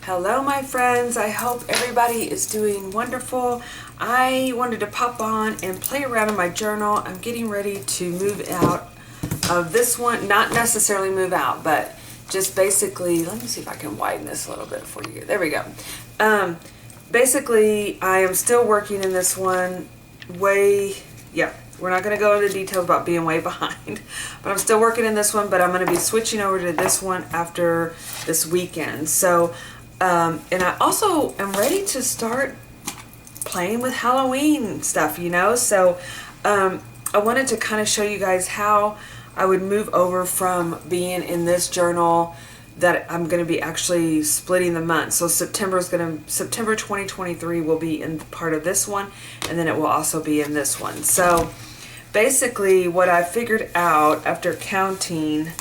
Hello my friends, I hope everybody is doing wonderful. I wanted to pop on and play around in my journal. I'm getting ready to move out of this one, not necessarily move out, but just basically, let me see if I can widen this a little bit for you. There we go. Basically, I am still working in this one we're not going to go into details about being way behind, but I'm still working in this one, but I'm going to be switching over to this one after this weekend. So, and I also am ready to start playing with Halloween stuff, you know? So, I wanted to kind of show you guys how I would move over from being in this journal that I'm going to be actually splitting the month. So September 2023 will be in part of this one, and then it will also be in this one. So basically what I figured out after counting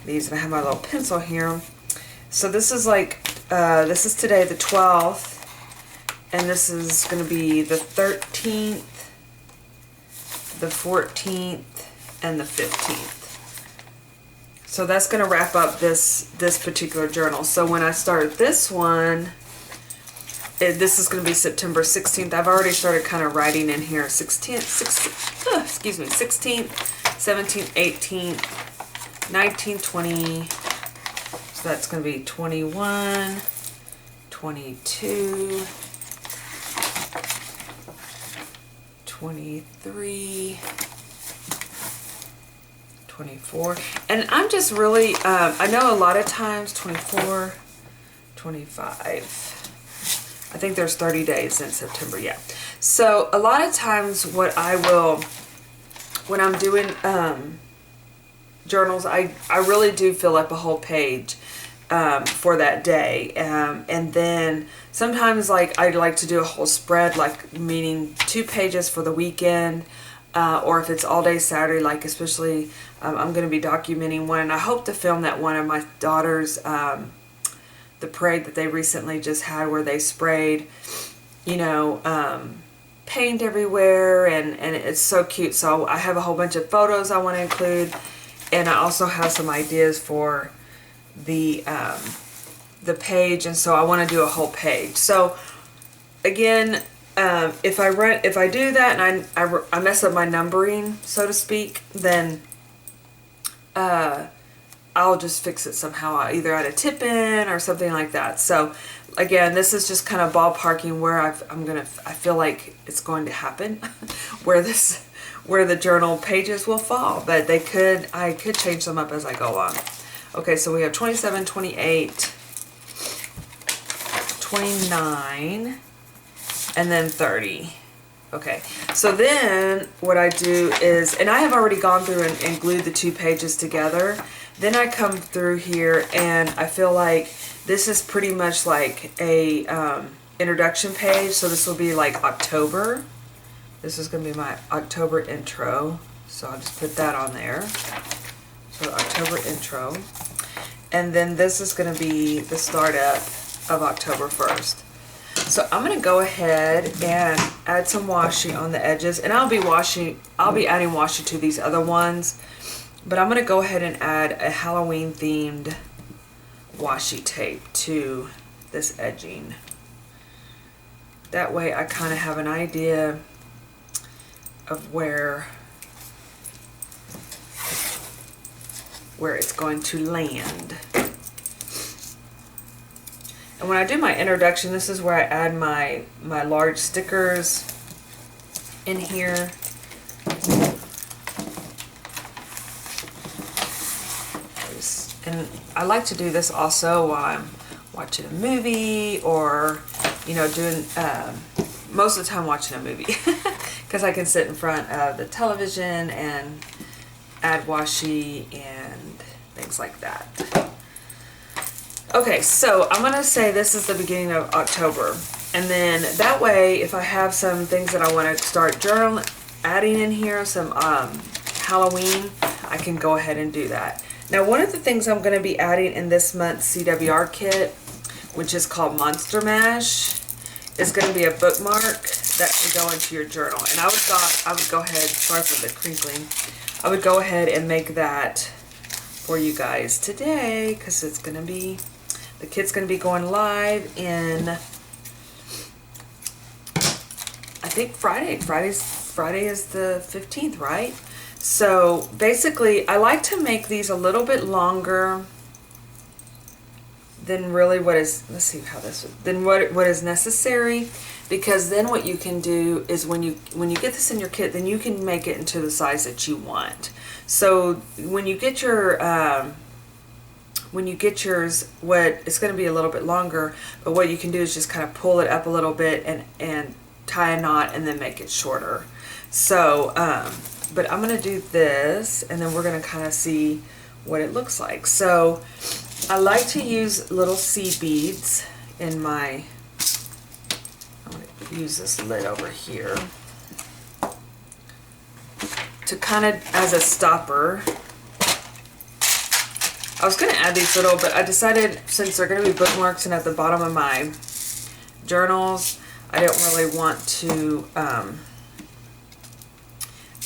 these, and I have my little pencil here. So this is like, this is today the 12th, and this is going to be the 13th, the 14th, and the 15th. So that's going to wrap up this particular journal. So when I start this one, this is going to be September 16th. I've already started kind of writing in here 16th, 17th, 18th, 19th, 20. So that's going to be 21, 22, 23, 24, and I'm just really, I know a lot of times 24, 25, I think there's 30 days in September, yeah. So a lot of times what I will, when I'm doing journals, I really do fill up a whole page for that day, and then sometimes like I like to do a whole spread, like meaning 2 pages for the weekend, or if it's all day Saturday, like especially I'm going to be documenting one, and I hope to film that one of my daughter's, the parade that they recently just had where they sprayed, you know, paint everywhere, and it's so cute. So I have a whole bunch of photos I want to include, and I also have some ideas for the page, and so I want to do a whole page. So again, if I do that and I mess up my numbering, so to speak, then I'll just fix it somehow. I'll either add a tip in or something like that. So again, this is just kind of ballparking where I feel like it's going to happen, where the journal pages will fall, but I could change them up as I go along. Okay, so we have 27, 28, 29, and then 30. Okay, so then what I do is, and I have already gone through and glued the 2 pages together. Then I come through here and I feel like this is pretty much like a introduction page. So this will be like October. This is going to be my October intro. So I'll just put that on there. So October intro. And then this is going to be the startup of October 1st. So I'm going to go ahead and add some washi on the edges, and I'll be adding washi to these other ones, but I'm going to go ahead and add a Halloween themed washi tape to this edging. That way I kind of have an idea of where it's going to land. And when I do my introduction, this is where I add my large stickers in here. And I like to do this also while I'm watching a movie, or, you know, doing, most of the time watching a movie, because I can sit in front of the television and add washi and things like that. Okay, so I'm going to say this is the beginning of October, and then that way if I have some things that I want to start adding in here, some Halloween, I can go ahead and do that. Now one of the things I'm going to be adding in this month's CWR kit, which is called Monster Mash, is going to be a bookmark that can go into your journal. And I would go ahead, sorry for the crinkling, I would go ahead and make that for you guys today, because it's going to be The kit's going to be going live in, I think Friday. Friday is the 15th, right? So basically, I like to make these a little bit longer than really what is, let's see how this, than what is necessary, because then what you can do is when you get this in your kit, then you can make it into the size that you want. So when you get your what it's going to be a little bit longer, but what you can do is just kind of pull it up a little bit and tie a knot and then make it shorter. So but I'm going to do this, and then we're going to kind of see what it looks like. So I like to use little seed beads in my, I'm going to use this lid over here to kind of as a stopper. I was going to add these little, but I decided since they're going to be bookmarks and at the bottom of my journals, I don't really want to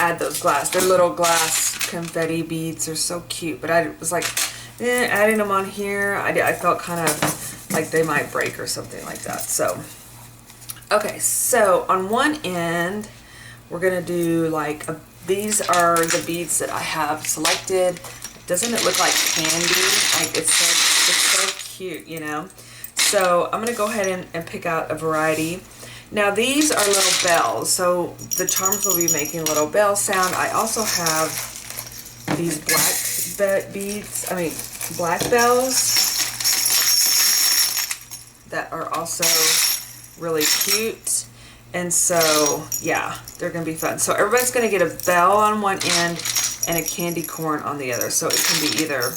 add those glass. They're little glass confetti beads. They're so cute, but I was like, adding them on here, I felt kind of like they might break or something like that. So, okay, so on one end, we're going to do like, these are the beads that I have selected. Doesn't it look like candy? Like it's so cute, you know? So I'm going to go ahead and pick out a variety. Now these are little bells, so the charms will be making a little bell sound. I also have these black bells that are also really cute. And so, yeah, they're going to be fun. So everybody's going to get a bell on one end and a candy corn on the other. So it can be either,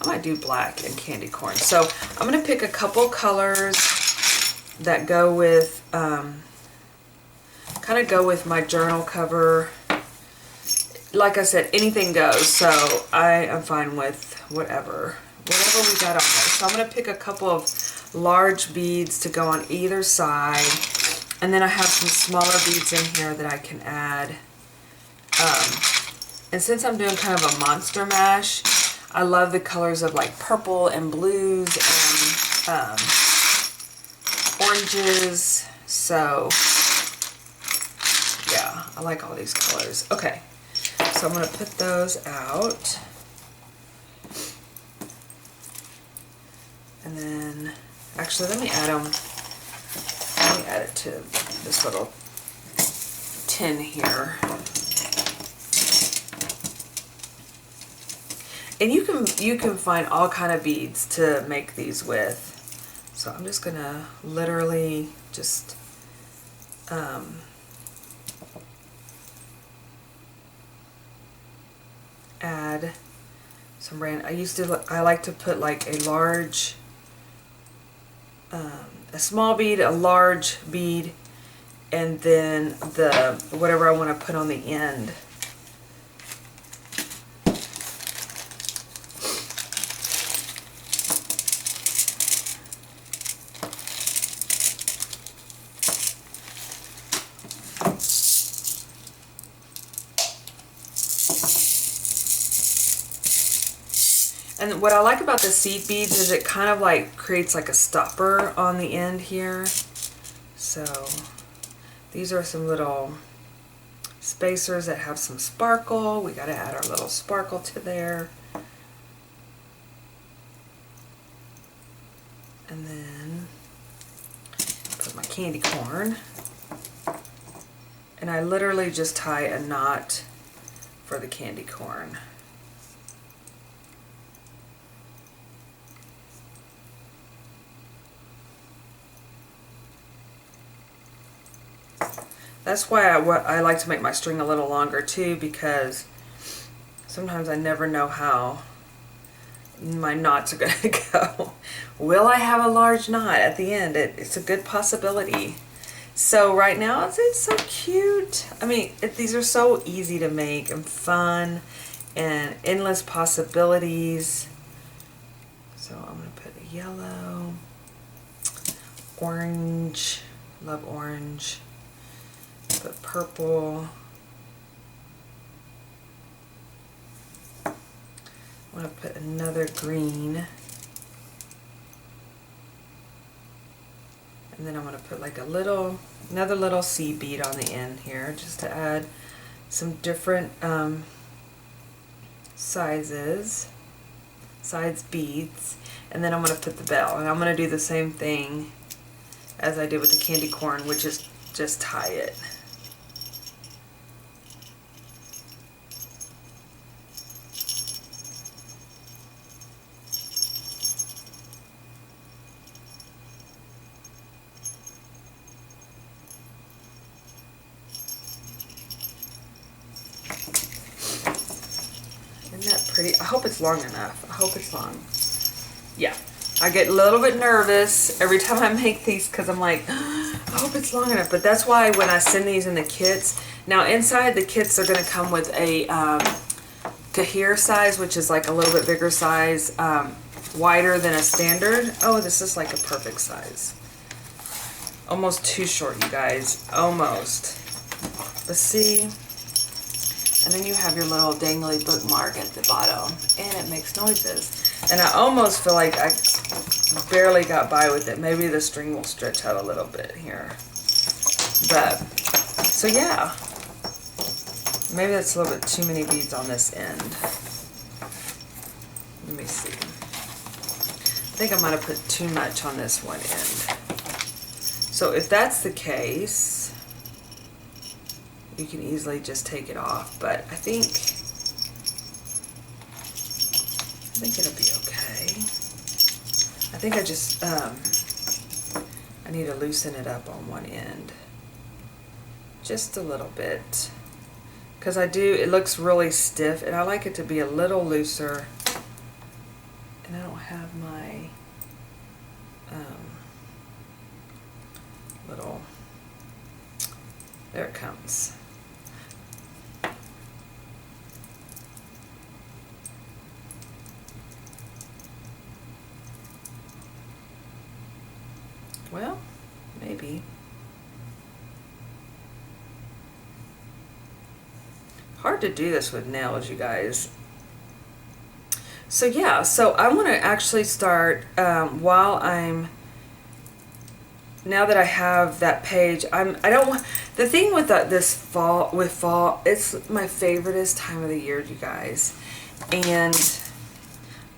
I might do black and candy corn. So I'm going to pick a couple colors that go with, kind of go with my journal cover. Like I said, anything goes. So I am fine with whatever we got on there. So I'm going to pick a couple of large beads to go on either side. And then I have some smaller beads in here that I can add. And since I'm doing kind of a monster mash, I love the colors of like purple and blues and oranges. So yeah, I like all these colors. Okay, so I'm going to put those out. And then, actually, let me add them. Let me add it to this little tin here. And you can find all kind of beads to make these with. So I'm just gonna literally just add some random. I like to put like a large, a small bead, a large bead, and then the whatever I want to put on the end. And what I like about the seed beads is it kind of like creates like a stopper on the end here. So these are some little spacers that have some sparkle. We got to add our little sparkle to there. And then put my candy corn. And I literally just tie a knot for the candy corn. That's why I like to make my string a little longer too, because sometimes I never know how my knots are going to go. Will I have a large knot at the end? It's a good possibility. So right now it's so cute. I mean, these are so easy to make and fun and endless possibilities. So I'm going to put a yellow, orange, love orange. Put purple. I want to put another green. And then I'm going to put like another little seed bead on the end here, just to add some different size beads. And then I'm going to put the bell, and I'm going to do the same thing as I did with the candy corn, which is just tie it. Isn't that pretty? I hope it's long enough. I hope it's long. Yeah. I get a little bit nervous every time I make these because I'm like, I hope it's long enough. But that's why when I send these in the kits, now inside the kits are going to come with a Kahir size, which is like a little bit bigger size, wider than a standard. Oh, this is like a perfect size. Almost too short, you guys. Almost. Let's see. And then you have your little dangly bookmark at the bottom, and it makes noises. And I almost feel like I barely got by with it. Maybe the string will stretch out a little bit here. But, so yeah. Maybe that's a little bit too many beads on this end. Let me see. I think I might have put too much on this one end. So if that's the case, you can easily just take it off. But I think it'll be okay. I think I just, I need to loosen it up on one end. Just a little bit. Because it looks really stiff, and I like it to be a little looser. And I don't have my little, there it comes. Well, maybe. Hard to do this with nails, you guys. So yeah, so I want to actually start now that I have that page. The thing with this fall, it's my favoriteest time of the year, you guys, and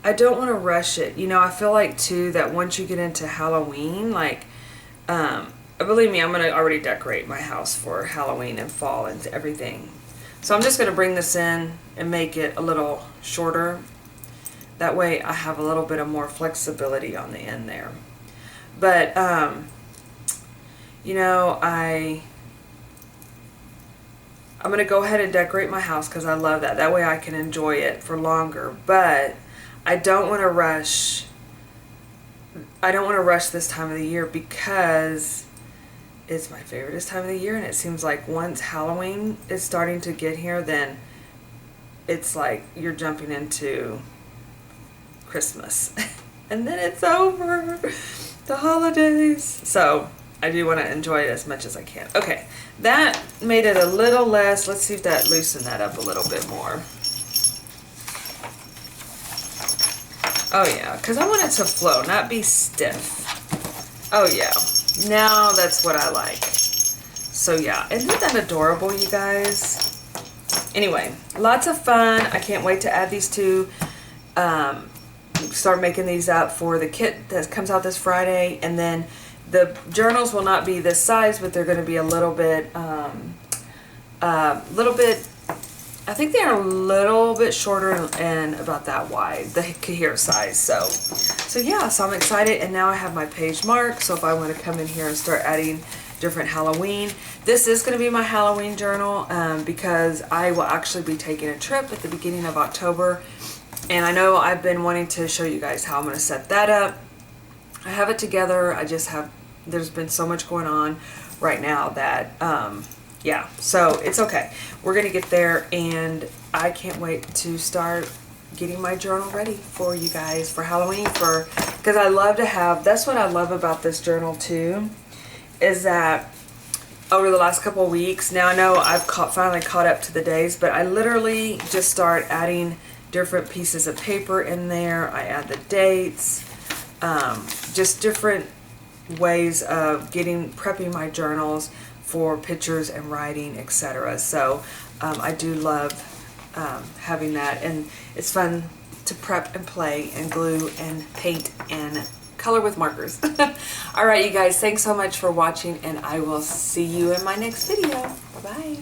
I don't want to rush it. You know, I feel like too that once you get into Halloween, like, believe me, I'm going to already decorate my house for Halloween and fall and everything. So I'm just going to bring this in and make it a little shorter. That way I have a little bit of more flexibility on the end there. But, you know, I'm going to go ahead and decorate my house because I love that. That way I can enjoy it for longer. But I don't want to rush. I don't want to rush this time of the year because it's my favoriteest time of the year, and it seems like once Halloween is starting to get here, then it's like you're jumping into Christmas. And then it's over. The holidays. So I do want to enjoy it as much as I can. Okay, that made it a little less. Let's see if that loosened that up a little bit more. Oh yeah, because I want it to flow, not be stiff. Oh yeah, now that's what I like. So yeah, isn't that adorable, you guys? Anyway, lots of fun. I can't wait to add these two. Start making these up for the kit that comes out this Friday. And then the journals will not be this size, but they're going to be a little bit, I think they're a little bit shorter and about that wide, the Kahir size. So yeah, so I'm excited, and now I have my page marked. So if I want to come in here and start adding different Halloween, this is going to be my Halloween journal because I will actually be taking a trip at the beginning of October, and I know I've been wanting to show you guys how I'm going to set that up. I have it together. There's been so much going on right now that yeah, so it's okay. We're going to get there, and I can't wait to start getting my journal ready for you guys for Halloween, because I love to have, that's what I love about this journal too, is that over the last couple of weeks, now I know I've finally caught up to the days, but I literally just start adding different pieces of paper in there. I add the dates, just different ways of prepping my journals for pictures and writing, etc. So I do love having that, and it's fun to prep and play and glue and paint and color with markers. Alright you guys, thanks so much for watching, and I will see you in my next video. Bye bye.